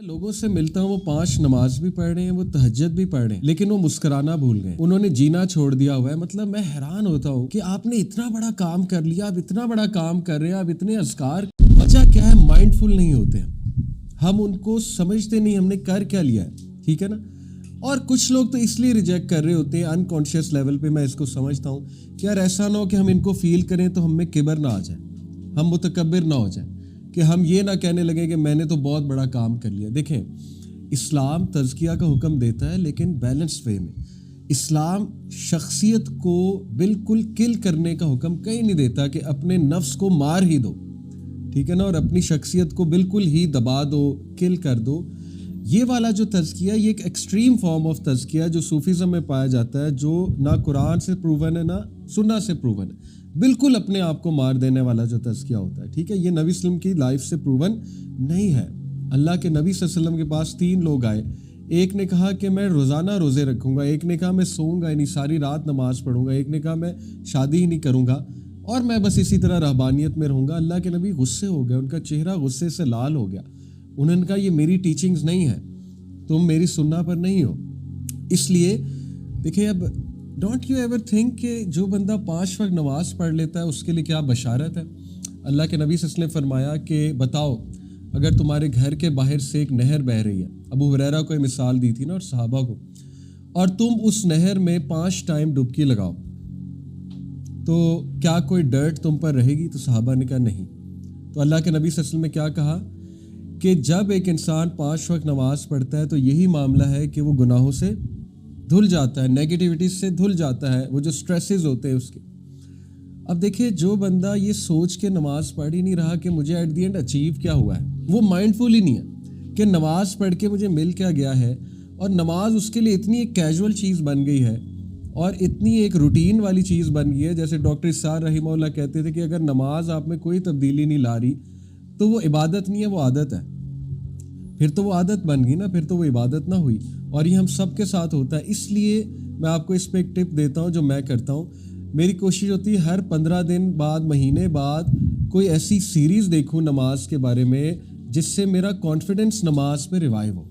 لوگوں سے ملتا ہوں وہ 5 نماز بھی پڑھ رہے ہیں, وہ تہجد بھی پڑھ رہے ہیں, لیکن وہ مسکرانا بھول گئے, انہوں نے جینا چھوڑ دیا ہوا ہے. مطلب میں حیران ہوتا ہوں کہ آپ نے اتنا بڑا کام کر لیا, آپ اتنا بڑا کام کر رہے ہیں, آپ اتنے اذکار, وجہ کیا ہے؟ مائنڈ فل نہیں ہوتے ہیں ہم, ان کو سمجھتے نہیں ہم نے کر کیا لیا ہے. ٹھیک ہے نا. اور کچھ لوگ تو اس لیے ریجیکٹ کر رہے ہوتے ہیں انکانشیس لیول پہ. میں اس کو سمجھتا ہوں کہ یار ایسا نہ ہو کہ ہم ان کو فیل کریں تو ہم میں کبر نہ آ جائے, ہم متکبر نہ ہو جائیں, کہ ہم یہ نہ کہنے لگیں کہ میں نے تو بہت بڑا کام کر لیا. دیکھیں, اسلام تزکیہ کا حکم دیتا ہے لیکن بیلنس وے میں. اسلام شخصیت کو بالکل کل کرنے کا حکم کہیں نہیں دیتا کہ اپنے نفس کو مار ہی دو, ٹھیک ہے نا, اور اپنی شخصیت کو بالکل ہی دبا دو, کل کر دو. یہ والا جو تزکیہ, یہ ایک ایکسٹریم فارم آف تزکیہ جو صوفیزم میں پایا جاتا ہے, جو نہ قرآن سے پروون ہے نہ سنہ سے پروون ہے. بالکل اپنے آپ کو مار دینے والا جو تزکیہ ہوتا ہے, ٹھیک ہے, یہ نبی صلی اللہ علیہ وسلم کی لائف سے پروون نہیں ہے. اللہ کے نبی صلی اللہ علیہ وسلم کے پاس 3 لوگ آئے, ایک نے کہا کہ میں روزانہ روزے رکھوں گا, ایک نے کہا میں سوؤں گا یعنی ساری رات نماز پڑھوں گا, ایک نے کہا میں شادی ہی نہیں کروں گا اور میں بس اسی طرح رہبانیت میں رہوں گا. اللہ کے نبی غصے ہو گئے, ان کا چہرہ غصے سے لال ہو گیا. انہوں نے کہا یہ میری ٹیچنگز نہیں ہے, تم میری سننا پر نہیں ہو. اس لیے دیکھیں, اب ڈونٹ یو ایور تھنک کہ جو بندہ 5 وقت نماز پڑھ لیتا ہے اس کے لیے کیا بشارت ہے. اللہ کے نبی صلی اللہ علیہ وسلم نے فرمایا کہ بتاؤ اگر تمہارے گھر کے باہر سے ایک نہر بہہ رہی ہے, ابو ہریرہ کو یہ مثال دی تھی نا اور صحابہ کو, اور تم اس نہر میں 5 ٹائم ڈبکی لگاؤ تو کیا کوئی ڈرٹ تم پر رہے گی؟ تو صحابہ نے کہا نہیں. تو اللہ کے نبی صلی اللہ علیہ وسلم نے کیا کہا کہ جب ایک انسان 5 وقت نماز پڑھتا ہے تو یہی معاملہ ہے کہ وہ گناہوں سے دھل جاتا ہے, نیگیٹیوٹی سے دھل جاتا ہے, وہ جو سٹریسز ہوتے ہیں اس کے. اب دیکھیں, جو بندہ یہ سوچ کے نماز پڑھ ہی نہیں رہا کہ مجھے ایٹ دی اینڈ اچیو کیا ہوا ہے, وہ مائنڈ فل ہی نہیں ہے کہ نماز پڑھ کے مجھے مل کیا گیا ہے, اور نماز اس کے لیے اتنی ایک کیجول چیز بن گئی ہے اور اتنی ایک روٹین والی چیز بن گئی ہے. جیسے ڈاکٹر اسحاق رحمہ اللہ کہتے تھے کہ اگر نماز آپ میں کوئی تبدیلی نہیں لا رہی تو وہ عبادت نہیں ہے, وہ عادت ہے. پھر تو وہ عادت بن گئی نا, پھر تو وہ عبادت نہ ہوئی. اور یہ ہم سب کے ساتھ ہوتا ہے. اس لیے میں آپ کو اس پہ ایک ٹپ دیتا ہوں جو میں کرتا ہوں. میری کوشش ہوتی ہے ہر 15 دن بعد, مہینے بعد کوئی ایسی سیریز دیکھوں نماز کے بارے میں جس سے میرا کانفیڈنس نماز پہ ریوائیو ہو.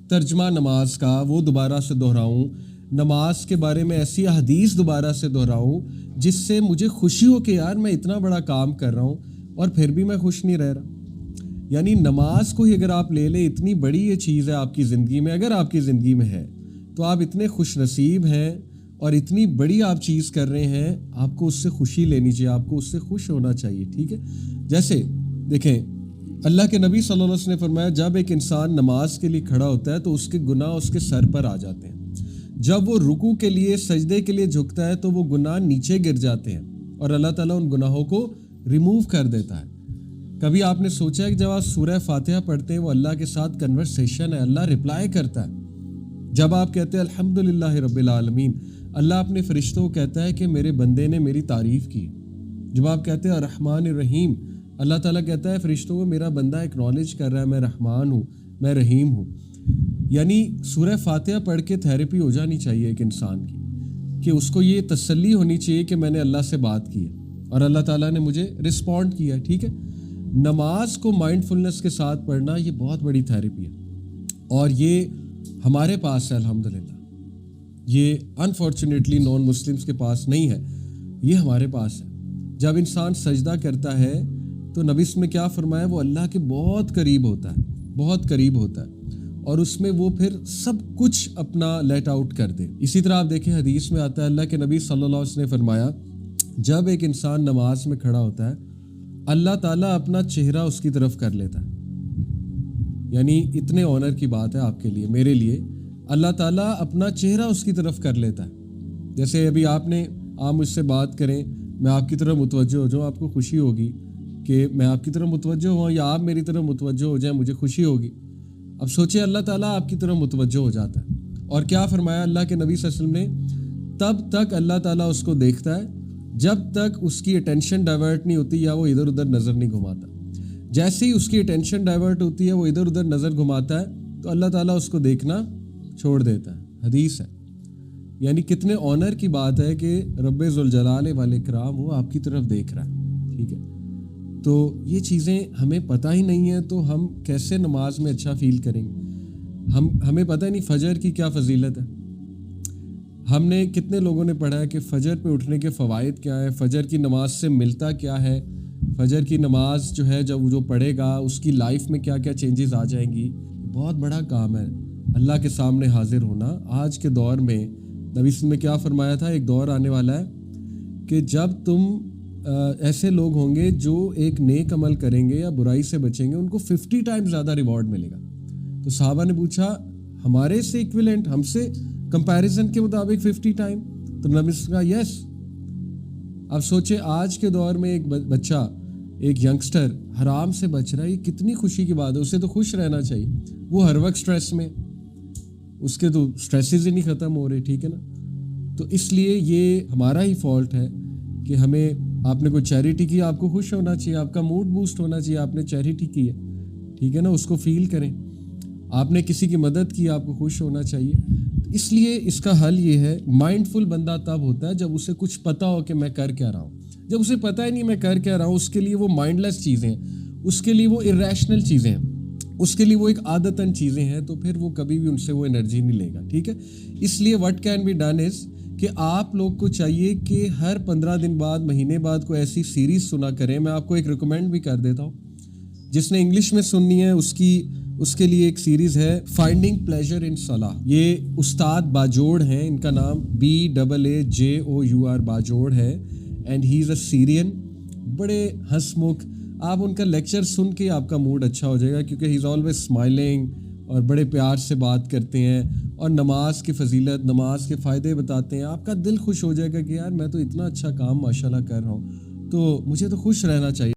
ترجمہ نماز کا وہ دوبارہ سے دہراؤں, نماز کے بارے میں ایسی احادیث دوبارہ سے دہراؤں جس سے مجھے خوشی ہو کہ یار میں اتنا بڑا کام کر رہا ہوں اور پھر بھی میں خوش نہیں رہ رہا. یعنی نماز کو ہی اگر آپ لے لیں, اتنی بڑی یہ چیز ہے آپ کی زندگی میں, اگر آپ کی زندگی میں ہے تو آپ اتنے خوش نصیب ہیں اور اتنی بڑی آپ چیز کر رہے ہیں, آپ کو اس سے خوشی لینی چاہیے, آپ کو اس سے خوش ہونا چاہیے. ٹھیک ہے, جیسے دیکھیں اللہ کے نبی صلی اللہ علیہ وسلم نے فرمایا جب ایک انسان نماز کے لیے کھڑا ہوتا ہے تو اس کے گناہ اس کے سر پر آ جاتے ہیں. جب وہ رکوع کے لیے, سجدے کے لیے جھکتا ہے تو وہ گناہ نیچے گر جاتے ہیں اور اللہ تعالیٰ ان گناہوں کو ریموو کر دیتا ہے. کبھی آپ نے سوچا ہے کہ جب آپ سورہ فاتحہ پڑھتے ہیں وہ اللہ کے ساتھ کنورسیشن ہے, اللہ رپلائی کرتا ہے. جب آپ کہتے ہیں الحمدللہ رب العالمین, اللہ اپنے فرشتوں کو کہتا ہے کہ میرے بندے نے میری تعریف کی. جب آپ کہتے ہیں الرحمن الرحیم, اللہ تعالیٰ کہتا ہے فرشتوں کو میرا بندہ ایکنالج کر رہا ہے, میں رحمان ہوں, میں رحیم ہوں. یعنی سورہ فاتحہ پڑھ کے تھیراپی ہو جانی چاہیے ایک انسان کی, کہ اس کو یہ تسلی ہونی چاہیے کہ میں نے اللہ سے بات کی ہے اور اللہ تعالیٰ نے مجھے رسپونڈ کیا ہے. ٹھیک ہے, نماز کو مائنڈ فلنس کے ساتھ پڑھنا یہ بہت بڑی تھیراپی ہے اور یہ ہمارے پاس ہے الحمدللہ. یہ انفارچونیٹلی نان مسلمس کے پاس نہیں ہے, یہ ہمارے پاس ہے. جب انسان سجدہ کرتا ہے تو نبی نے کیا فرمایا, وہ اللہ کے بہت قریب ہوتا ہے, بہت قریب ہوتا ہے, اور اس میں وہ پھر سب کچھ اپنا لیٹ آؤٹ کر دے. اسی طرح آپ دیکھیں حدیث میں آتا ہے اللہ کے نبی صلی اللہ علیہ وسلم نے فرمایا جب ایک انسان نماز میں کھڑا ہوتا ہے اللہ تعالیٰ اپنا چہرہ اس کی طرف کر لیتا ہے. یعنی اتنے آنر کی بات ہے آپ کے لیے, میرے لیے, اللہ تعالیٰ اپنا چہرہ اس کی طرف کر لیتا ہے. جیسے ابھی آپ مجھ سے بات کریں, میں آپ کی طرف متوجہ ہو جاؤں, آپ کو خوشی ہوگی کہ میں آپ کی طرف متوجہ ہوں, یا آپ میری طرف متوجہ ہو جائیں, مجھے خوشی ہوگی. اب سوچیں اللہ تعالیٰ آپ کی طرف متوجہ ہو جاتا ہے, اور کیا فرمایا اللہ کے نبی صلی اللہ علیہ وسلم نے, تب تک اللہ تعالیٰ اس کو دیکھتا ہے جب تک اس کی اٹینشن ڈائیورٹ نہیں ہوتی یا وہ ادھر ادھر نظر نہیں گھماتا. جیسے ہی اس کی اٹینشن ڈائیورٹ ہوتی ہے, وہ ادھر ادھر نظر گھماتا ہے, تو اللہ تعالیٰ اس کو دیکھنا چھوڑ دیتا ہے. حدیث ہے. یعنی کتنے آنر کی بات ہے کہ رب ذوالجلال والاکرام وہ آپ کی طرف دیکھ رہا ہے. ٹھیک ہے, تو یہ چیزیں ہمیں پتہ ہی نہیں ہیں، تو ہم کیسے نماز میں اچھا فیل کریں گے؟ ہمیں پتہ ہی نہیں فجر کی کیا فضیلت ہے. ہم نے کتنے لوگوں نے پڑھا ہے کہ فجر پہ اٹھنے کے فوائد کیا ہیں، فجر کی نماز سے ملتا کیا ہے، فجر کی نماز جو ہے جب وہ جو پڑھے گا اس کی لائف میں کیا کیا چینجز آ جائیں گی. بہت بڑا کام ہے اللہ کے سامنے حاضر ہونا. آج کے دور میں نبی صلی اللہ علیہ وسلم نے کیا فرمایا تھا، ایک دور آنے والا ہے کہ جب تم ایسے لوگ ہوں گے جو ایک نیک عمل کریں گے یا برائی سے بچیں گے، ان کو 50 ٹائم زیادہ ریوارڈ ملے گا. تو صحابہ نے پوچھا ہمارے سے ایکویلنٹ، ہم سے کمپیریزن کے مطابق 50 ٹائم؟ تو نبی نے کہا یس. اب سوچے آج کے دور میں ایک بچہ، ایک ینگسٹر حرام سے بچ رہا ہے، یہ کتنی خوشی کی بات ہے. اسے تو خوش رہنا چاہیے، وہ ہر وقت سٹریس میں، اس کے تو سٹریسز ہی نہیں ختم ہو رہے، ٹھیک ہے نا. تو اس لیے یہ ہمارا ہی فالٹ ہے کہ ہمیں، آپ نے کوئی چیریٹی کی، آپ کو خوش ہونا چاہیے، آپ کا موڈ بوسٹ ہونا چاہیے، آپ نے چیریٹی کی ہے، ٹھیک ہے نا، اس کو فیل کریں. آپ نے کسی کی مدد کی، آپ کو خوش ہونا چاہیے. اس لیے اس کا حل یہ ہے، مائنڈ فل بندہ تب ہوتا ہے جب اسے کچھ پتہ ہو کہ میں کر کیا رہا ہوں. جب اسے پتہ ہی نہیں میں کر کیا رہا ہوں، اس کے لیے وہ مائنڈ لیس چیزیں ہیں، اس کے لیے وہ ارریشنل چیزیں ہیں، اس کے لیے وہ ایک عادتاً چیزیں ہیں، تو پھر وہ کبھی بھی ان سے وہ انرجی نہیں لے گا، ٹھیک ہے. اس لیے what can be done is کہ آپ لوگ کو چاہیے کہ ہر 15 دن بعد، مہینے بعد کوئی ایسی سیریز سنا کریں. میں آپ کو ایک ریکمینڈ بھی کر دیتا ہوں، جس نے انگلش میں سننی ہے اس کے لیے ایک سیریز ہے فائنڈنگ پلیجر ان صلاح. یہ استاد باجوڑ ہیں، ان کا نام BAAJOUR باجوڑ ہے، اینڈ ہی از اے سیرین. بڑے ہنس مکھ، آپ ان کا لیکچر سن کے آپ کا موڈ اچھا ہو جائے گا، کیونکہ ہی از آلویز اسمائلنگ اور بڑے پیار سے بات کرتے ہیں، اور نماز کی فضیلت، نماز کے فائدے بتاتے ہیں. آپ کا دل خوش ہو جائے گا کہ یار میں تو اتنا اچھا کام ماشاءاللہ کر رہا ہوں، تو مجھے تو خوش رہنا چاہیے.